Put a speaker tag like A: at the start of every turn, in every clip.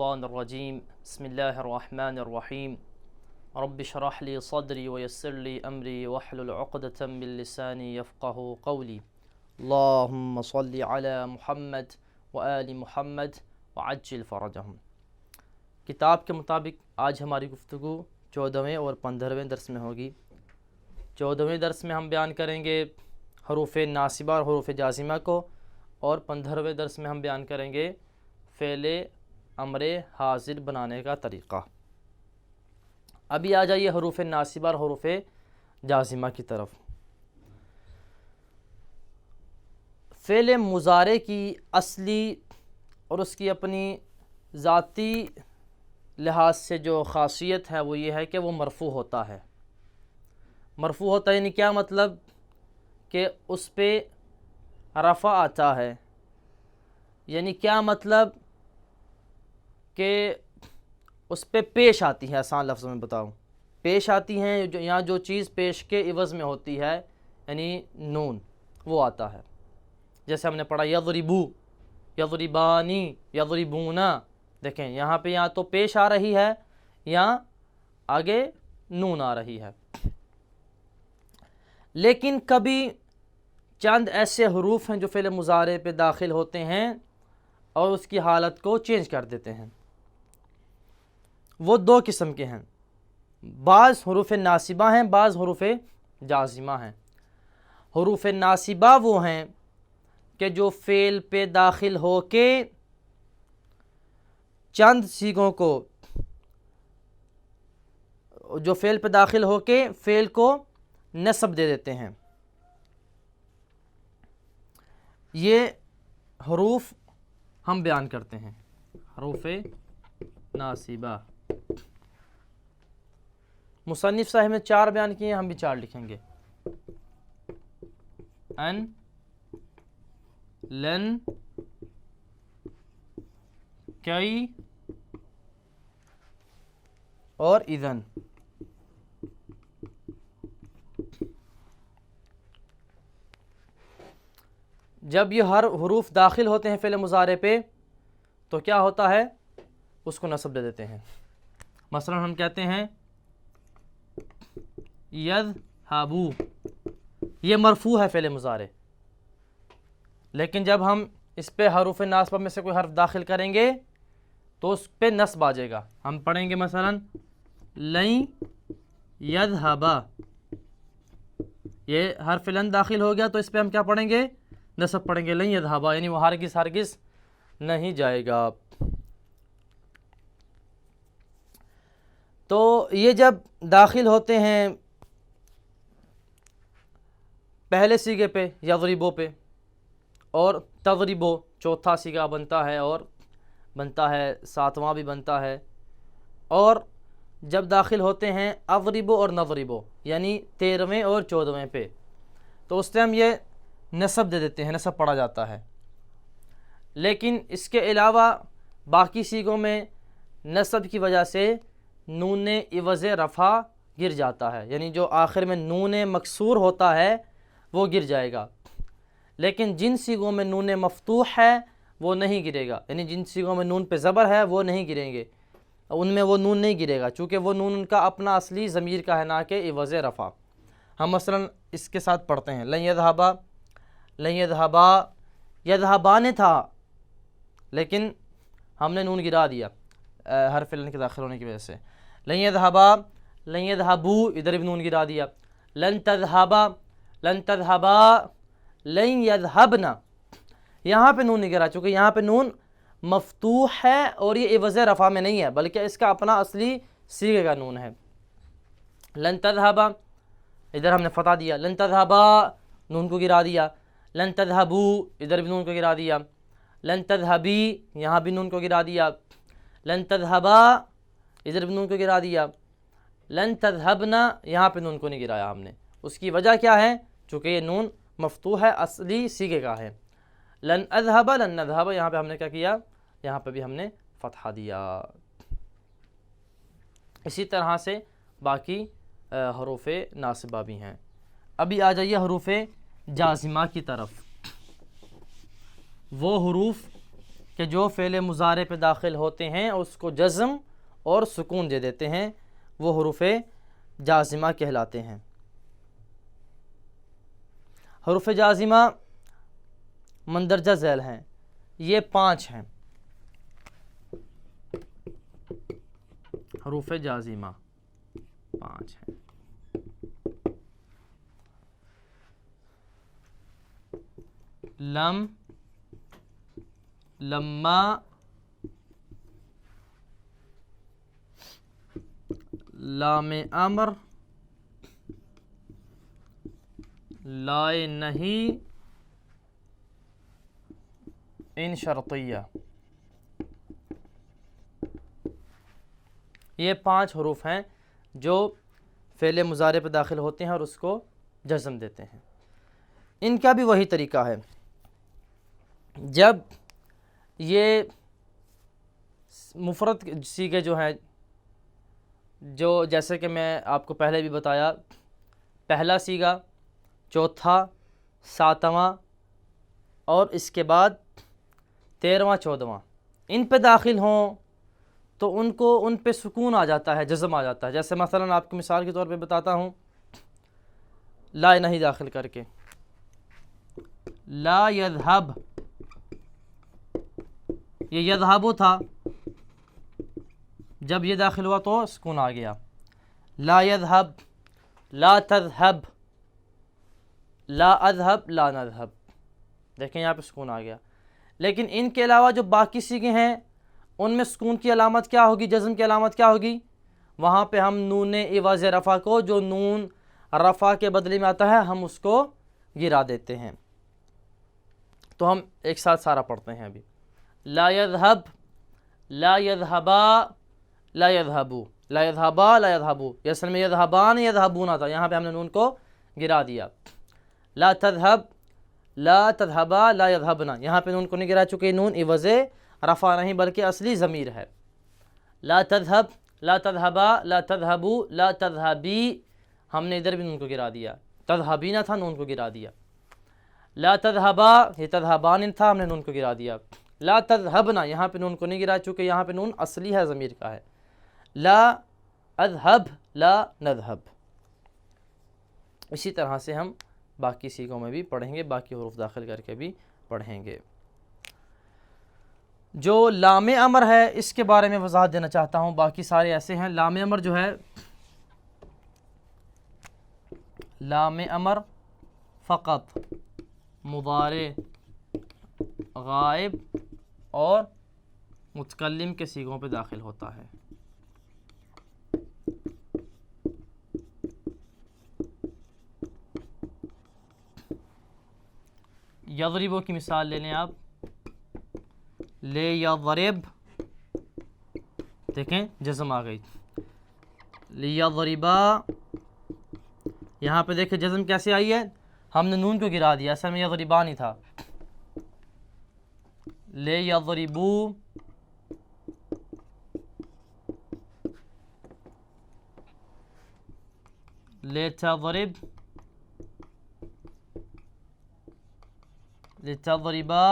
A: मिनश्शैतानिर्रजीम बिस्मिल्लाहिर्रहमानिर्रहीम रब्बि इश्रह ली सदरी व यस्सिर ली अमरी वहलुल उक़दतम मिन लिसानी यफ़क़हू क़ौली अल्लाहुम्मा सल्लि अला मुहम्मद व आलि मुहम्मद व अज्जिल फ़रजहुम। किताब के मुताबिक आज हमारी गुफ्तगू 14वें और 15वें दर्स में होगी। 14वें दर्स में हम बयान करेंगे हरूफ़ नासिबा और हरूफ़ जाज़िमा को, और 15वें दर्स में हम बयान करेंगे फ़ेले अमरे हाजिर बनाने का तरीक़ा। अभी आ जाइए हरूफ़ नासिबा और हरूफ़ जाज़िमा की तरफ। फ़ेले मुज़ारे की असली और उसकी अपनी ज़ाती लिहाज से जो ख़ासियत है वो ये है कि वो मरफ़ू होता है। मरफ़ू होता है यानी क्या मतलब कि उस पे रफ़ा आता है, यानी क्या मतलब कि उस पे पेश आती है। आसान लफ्ज़ में बताऊँ, पेश आती हैं, जो यहाँ जो चीज़ पेश के इवज़ में होती है यानी नून, वो आता है। जैसे हमने पढ़ा यज़रिबू, यज़रिबानी, यज़रिबूना। देखें यहाँ पे या तो पेश आ रही है या आगे नून आ रही है। लेकिन कभी चंद ऐसे हरूफ हैं जो फ़ेल मुज़ारे पे दाखिल होते हैं और उसकी हालत को चेंज कर देते हैं। वो दो किस्म के हैं, बाज़ हरूफ़ नासिबा हैं, बाज़ हरूफ़ जाज़िमा हैं। हरूफ़ नासिबा वो हैं कि जो फ़ेल पे दाखिल हो के चंद सीगों को, जो फ़ेल पे दाखिल हो के फ़ेल को नस्ब दे देते हैं। ये हरूफ हम बयान करते हैं, हरूफ़ नासिबा। मुसन्निफ़ साहब ने 4 बयान किए, हम भी 4 लिखेंगे। अन, लन, कई और इज़न। जब ये हर हरूफ दाखिल होते हैं फ़ेल मुज़ारे पे तो क्या होता है, उसको नस्ब दे देते हैं। मसलन हम कहते हैं यज़हबू, ये मरफ़ू है फ़ेल मुज़ारे, लेकिन जब हम इस पे हरूफ़ नासिबा में से कोई हर्फ दाखिल करेंगे तो उस पे नस्ब आ जाएगा। हम पढ़ेंगे मसलन लन यज़हबा, ये हर्फ लन दाखिल हो गया तो इस पे हम क्या पढ़ेंगे, नस्ब पढ़ेंगे, लन यज़हबा, यानी वो हरगिज़ हरगिज़ नहीं जाएगा। तो ये जब दाखिल होते हैं पहले सीगे पे यज़रिबो पे, और तज़रिबो चौथा सीगा बनता है और बनता है 7वां भी बनता है, और जब दाखिल होते हैं अज़रिबो और नज़रिबो यानी 13वें और 14वें पे, तो उस टाइम ये नस्ब दे देते हैं, नस्ब पढ़ा जाता है। लेकिन इसके अलावा बाकी सीगों में नस्ब की वजह से नून इवज़ रफ़ा गिर जाता है, यानी जो आखिर में नून मकसूर होता है वो गिर जाएगा। लेकिन जिन सीगों में नून मफ़तूह है वो नहीं गिरेगा, यानी जिन सीगों में नून पे ज़बर है वो नहीं गिरेंगे, उनमें वो नून नहीं गिरेगा, चूँकि वो नून उनका अपना असली ज़मीर का है, ना कि इवज़ रफ़ा। हम मसलन इसके साथ पढ़ते हैं लन यज़हबा, लन यज़हबा, यज़हबाने था लेकिन हमने नून गिरा दिया हर्फ लन के दाखिल होने की वजह से। लन यज़हबा, लन यज़हबू, इधर भी नून गिरा दिया। लन तज़हबा, लन तज़हबा, लन यज़हबना, यहाँ पे नून नहीं गिरा, चूँकि यहाँ पे नून मफ़तूह है और ये इवज़ रफ़ा में नहीं है, बल्कि इसका अपना असली सीगे का नून है। लन तज़हबा, इधर हमने फ़तह दिया, लन तज़हबा, नून को गिरा दिया। लन तज़हबू, इधर भी नून को गिरा दिया। लन तज़हबी, यहाँ भी नून को गिरा दिया। लन तज़हबा, इधर भी नून को गिरा दिया। लन तज़हबना, यहाँ पे नून को नहीं गिराया हमने। उसकी वजह क्या है, चूँकि ये नून मफ़तूह है, असली सीगे का है। लन अज़हबा, लन नज़हबा, यहाँ पे हमने क्या किया, यहाँ पे भी हमने फ़तहा दिया। इसी तरह से बाकी हरूफ़ नासिबा भी हैं। अभी आ जाइए हरूफ़ जाज़िमा की तरफ। वो हरूफ कि जो फ़ेल मुज़ारे पे दाखिल होते हैं उसको जज़्म और सुकून दे देते हैं, वो हुरूफ़ जाज़िमा कहलाते हैं। हुरूफ़ जाज़िमा मंदरजा झैल हैं, ये 5 हैं। हुरूफ़ जाज़िमा 5 हैं। लम, लम्मा, लामे अमर, लाए नहीं, इन शर्तिया। ये 5 हरूफ हैं जो फ़ेल मुज़ारे पे दाखिल होते हैं और उसको जज़्म देते हैं। इनका भी वही तरीका है। जब ये मुफ़रद सीगे जो हैं, जो जैसे कि मैं आपको पहले भी बताया, पहला सीगा, चौथा, सातवां और इसके बाद 13वां 14वां, इन पे दाखिल हों तो उनको उन पे सुकून आ जाता है, जज़्म आ जाता है। जैसे मसलन आपको मिसाल के तौर पे बताता हूँ, ला नहीं दाखिल करके, ला यज़हब, ये यज़हबु था, जब ये दाखिल हुआ तो सुकून आ गया। ला यज़हब, ला तज़हब, ला अज़हब, ला नज़हब, देखें यहाँ पे सुकून आ गया। लेकिन इनके अलावा जो बाकी सीगे हैं उनमें सुकून की अलामत क्या होगी, जज़्म की अलामत क्या होगी? वहाँ पे हम नून इवाज़ रफ़ा को, जो नून रफ़ा के बदले में आता है, हम उसको गिरा देते हैं। तो हम एक साथ सारा पढ़ते हैं अभी। ला यज़हब, ला यज़हबा, ला यज़हबू, ला यज़हबा, ला यज़हबू। ये असल में यज़हबान यज़हबूना था, यहाँ पे हमने नून को गिरा दिया। ला तज़हब, ला तज़हबा, ला यज़हबना, यहाँ पे नून को नहीं गिरा चुके, नून इवज़ रफ़ा नहीं बल्कि असली ज़मीर है। ला तज़हब, ला तज़हबा, ला तज़हबू, ला तज़हबी, हमने इधर भी नून को गिरा दिया। तज़हबीना था, नून को गिरा दिया। ला तज़हबा, ये तज़हबान था, हमने नून को गिरा दिया। ला तज़हबना, यहाँ पे नून को नहीं गिरा चुके, यहाँ पे नून असली है, ज़मीर का है। ला अज़हब, ला नज़हब। इसी तरह से हम बाकी सीगों में भी पढ़ेंगे, बाकी हुरूफ दाखिल करके भी पढ़ेंगे। जो लामे अमर है इसके बारे में वजाहत देना चाहता हूँ। बाकी सारे ऐसे हैं। लामे अमर जो है, लामे अमर फ़क़त मुदारे गायब और मुतकल्लिम के सीगों पे दाखिल होता है। यज़रिबो की मिसाल ले लें आप, ले यज़रिब, देखें जज़्म आ गई। ले यज़रिबा, यहाँ पे देखें जज़्म कैसे आई है, हमने नून को गिरा दिया, असल में यज़रिबा नहीं था। ले यज़रिबू, ले तज़रिब, ले तज़रिबा,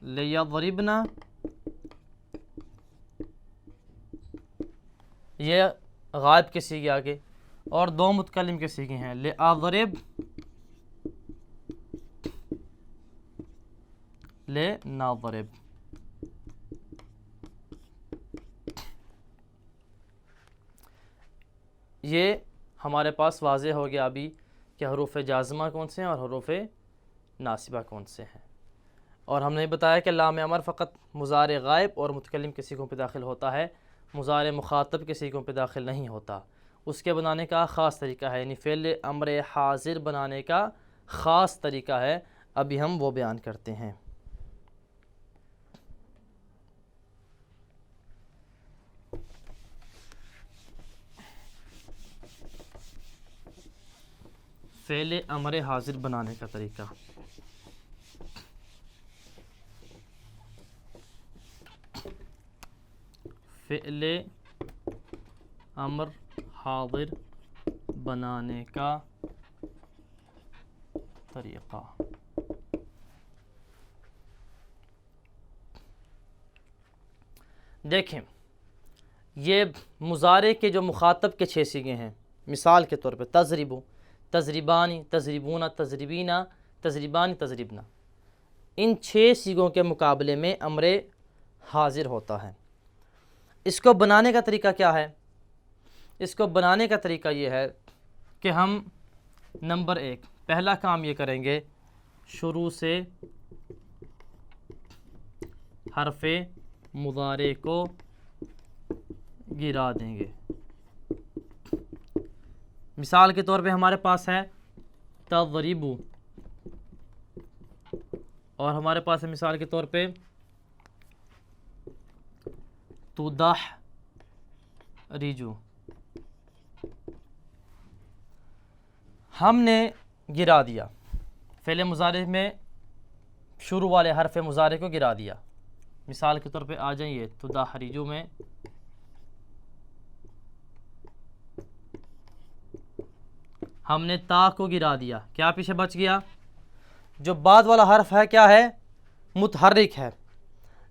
A: ले यज़रिबना, ये गायब के सीगे आगे। और दो मुतकल्लिम के सीगे हैं, ले अज़रिब, ले नाज़रिब। ये हमारे पास वाज़े हो गया अभी कि हुरूफ़ जाज़िमा कौन से हैं और हुरूफ़ नासिबा कौन से हैं। और हमने बताया कि लाम अमर फ़क़त मुज़ारे गायब और मुतकल्लिम के सीगों पे दाखिल होता है, मुज़ारे मुखातब के सीगों पे दाखिल नहीं होता। उसके बनाने का ख़ास तरीका है, यानी फ़िल अम्र हाज़िर बनाने का ख़ास तरीका है। अभी हम वो बयान करते हैं। फ़िल अम्र हाज़िर बनाने का तरीका। फ़िल अम्र हाज़िर बनाने का तरीक़ा। देखें, ये मुज़ारे के जो मुखातब के 6 सीगे हैं, मिसाल के तौर पे तज़रिबु, तज़रिबानी, तज़रिबूना, तज़रिबीना, तज़रिबानी, तज़रिबना, इन 6 सीगों के मुकाबले में अम्रे हाजिर होता है। इसको बनाने का तरीका क्या है? इसको बनाने का तरीका ये है कि हम नंबर 1 पहला काम ये करेंगे, शुरू से हरफ़े मुज़ारे को गिरा देंगे। मिसाल के तौर पे हमारे पास है तज़रिबु, और हमारे पास है मिसाल के तौर पे तुदहरिजु। हमने गिरा दिया, फ़ेल मुज़ारे में शुरू वाले हरफ़ मुज़ारे को गिरा दिया। मिसाल के तौर पे आ जाइए, तुदहरिजु में हमने ता को गिरा दिया, क्या पीछे बच गया? जो बाद वाला हर्फ है क्या है? मुतहर्रिक है।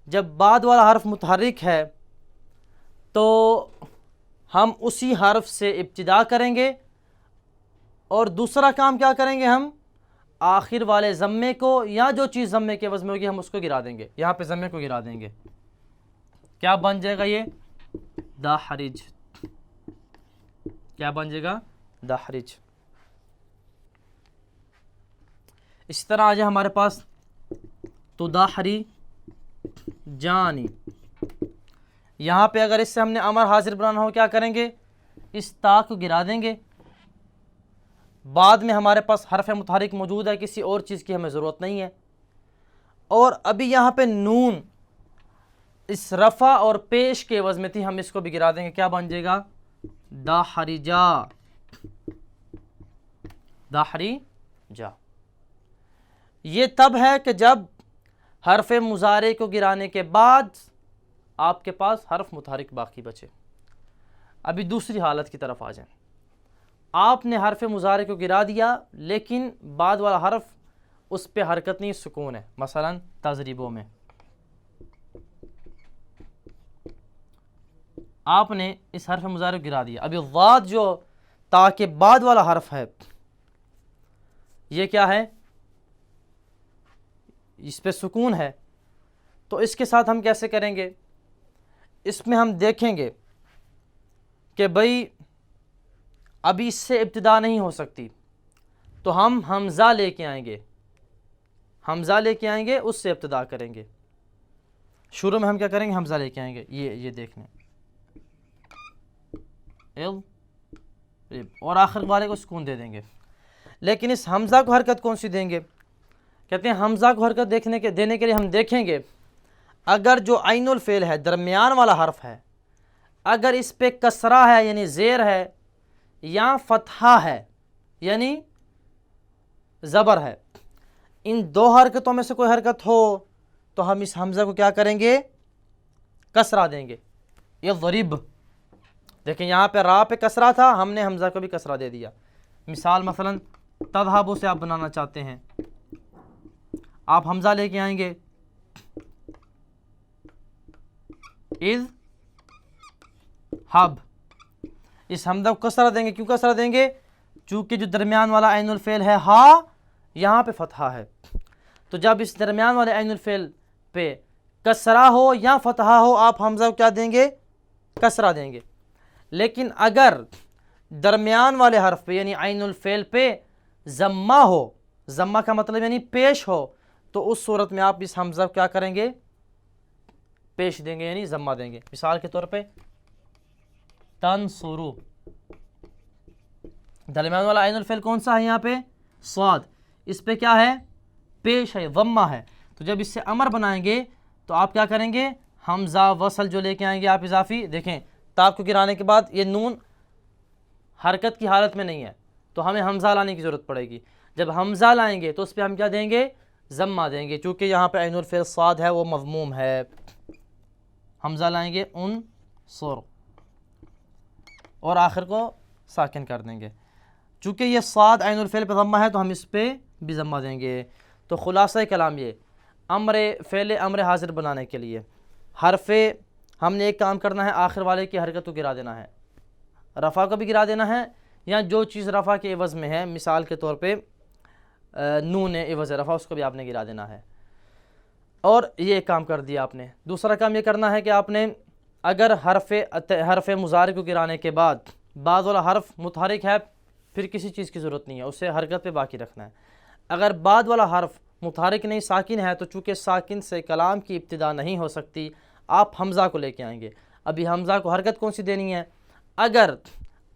A: जब बाद वाला हर्फ मुतहर्रिक है तो हम उसी हर्फ से इब्तिदा करेंगे, और दूसरा काम क्या करेंगे, हम आखिर वाले ज़म्मे को या जो चीज़ ज़म्मे के वज़न में होगी हम उसको गिरा देंगे। यहाँ पे ज़म्मे को गिरा देंगे, क्या बन जाएगा? ये दाहरिज। क्या बन जाएगा? दाहरिज। इस तरह आ जाए हमारे पास तुदाहरी जानी। यहाँ पे अगर इससे हमने अमर हाजिर बनाना हो, क्या करेंगे? इस ता को गिरा देंगे। बाद में हमारे पास हरफ मुतहरिक मौजूद है, किसी और चीज़ की हमें ज़रूरत नहीं है। और अभी यहाँ पे नून इस रफ़ा और पेश के एवज़ में थी, हम इसको भी गिरा देंगे, क्या बन जाएगा? दाहरिजा। दाहरिजा। ये तब है कि जब हरफ मुज़ारे को गिराने के बाद आपके पास हरफ मुतहरिक बाकी बचे। अभी दूसरी हालत की तरफ आ जाएं। आपने हरफ मुज़ारे को गिरा दिया, लेकिन बाद वाला हरफ उस पे हरकत नहीं, सुकून है। मसलन तज़रिबों में आपने इस हरफ मुज़ारे को गिरा दिया। अभी ज़ाद जो ता के बाद वाला हरफ है, ये क्या है? इस पे सुकून है। तो इसके साथ हम कैसे करेंगे? इसमें हम देखेंगे कि भाई अभी इससे इब्तिदा नहीं हो सकती, तो हम हमज़ा लेके आएंगे, हमज़ा लेके आएंगे, उससे इब्तिदा करेंगे। शुरू में हम क्या करेंगे? हमज़ा लेके आएंगे। ये देखने, और आखिर वाले को सुकून दे देंगे। लेकिन इस हमज़ा को हरकत कौन सी देंगे? कहते हैं हमज़ा को हरकत देने के लिए हम देखेंगे, अगर जो आइनुल फ़ेल है, दरमियान वाला हर्फ है, अगर इस पे कसरा है यानी ज़ेर है, या फ़तहा है यानी ज़बर है, इन दो हरकतों में से कोई हरकत हो तो हम इस हमज़ा को क्या करेंगे? कसरा देंगे। ये ज़रिब, देखें यहाँ पे रा पे कसरा था, हमने हमज़ा को भी कसरा दे दिया। मिसाल मसलन तज़हबु से आप बनाना चाहते हैं, आप हमज़ा लेके आएंगे, इज़ हब, इस हमज़ा को कसरा देंगे। क्यों कसरा देंगे? चूँकि जो दरमियान वाला ऐनुल फ़ेल है हा, यहाँ पे फ़तहा है। तो जब इस दरमियान वाले ऐनुल फ़ेल पे कसरा हो या फ़तहा हो, आप हमज़ा को क्या देंगे? कसरा देंगे। लेकिन अगर दरमियान वाले हर्फ पे यानी ऐनुल फ़ेल पे ज़म्मा हो, ज़म्मा का मतलब यानी पेश हो, तो उस सूरत में आप इस हमज़ा को क्या करेंगे? पेश देंगे यानी ज़म्मा देंगे। मिसाल के तौर पे तनसुरु, दरमियान वाला ऐनुल फ़ेल कौन सा है? यहाँ पे स्वाद, इस पे क्या है? पेश है, ज़म्मा है। तो जब इससे अमर बनाएंगे तो आप क्या करेंगे? हमज़ा वसल जो लेके आएंगे आप इजाफी, देखें ताब को गिराने के बाद ये नून हरकत की हालत में नहीं है, तो हमें हमज़ा लाने की ज़रूरत पड़ेगी। जब हमज़ा लाएंगे तो उस पर हम क्या देंगे? ज़म्मा देंगे, चूँकि यहाँ पे ऐनुल फ़ेल साद है, वो मज़मूम है। हमज़ा लाएंगे उन सुर, और आखिर को साकिन कर देंगे। चूँकि ये साद ऐनुल फ़ेल पे ज़म्मा है, तो हम इस पर भी ज़म्मा देंगे। तो खुलासा कलाम ये, अम्र फ़ेल अम्र हाजिर बनाने के लिए हमने एक काम करना है, आखिर वाले की हरकत को गिरा देना है, रफ़ा को भी गिरा देना है, या जो चीज़ रफ़ा के एवज़ में है, मिसाल के तौर पे नून एवज़ रफ़ा, उसको भी आपने गिरा देना है। और ये एक काम कर दिया आपने। दूसरा काम ये करना है कि आपने अगर हरफ मुज़ारिब को गिराने के बाद बाद वाला हर्फ मुतहरिक है, फिर किसी चीज़ की ज़रूरत नहीं है, उसे हरकत पे बाकी रखना है। अगर बाद वाला हर्फ मुतहरिक नहीं साकिन है, तो चूँकि साकिन से कलाम की इब्तिदा नहीं हो सकती, आप हमज़ा को लेके आएंगे। अभी हमज़ा को हरकत कौन सी देनी है? अगर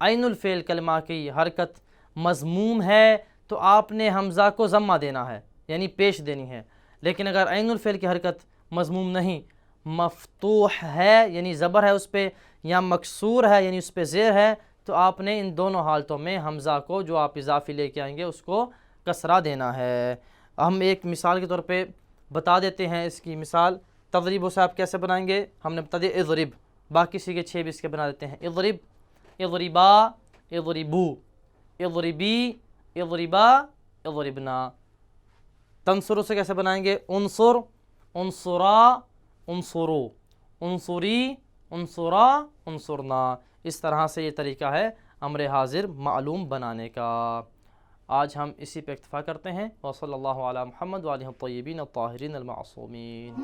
A: ऐनुल फ़ेल कलमा की हरकत मज़मूम है तो आपने हमज़ा को ज़म्मा देना है, यानी पेश देनी है। लेकिन अगर ऐनुल फ़ेल की हरकत मज़मूम नहीं, मफ़तूह है यानी ज़बर है उस पर, या मकसूर है यानी उस पर ज़ेर है, तो आपने इन दोनों हालतों में हमज़ा को जो आप इजाफ़ी लेके आएंगे उसको कसरा देना है। हम एक मिसाल के तौर पे बता देते हैं इसकी मिसाल। तदरीबों से आप कैसे बनाएंगे हमने बता दिया, इज़रिब, बाकी सीगे 6 भी इसके बना देते हैं। इज़रिब, इज़रिबा, इज़रिबू, इज़रिबी, इज़रिबा, इज़रिबना। तंसुर से कैसे बनाएंगे? उनसुर, उनसुरा, उनसुरु, उनसुरी, उनसुरा, उनसुरना। इस तरह से ये तरीका है अम्र हाजिर मालूम बनाने का। आज हम इसी पे इक्तफ़ा करते हैं। व सल्लल्लाहु अला मुहम्मद व आलिहि त्तय्यिबीन अत्ताहिरीन अल मासूमीन।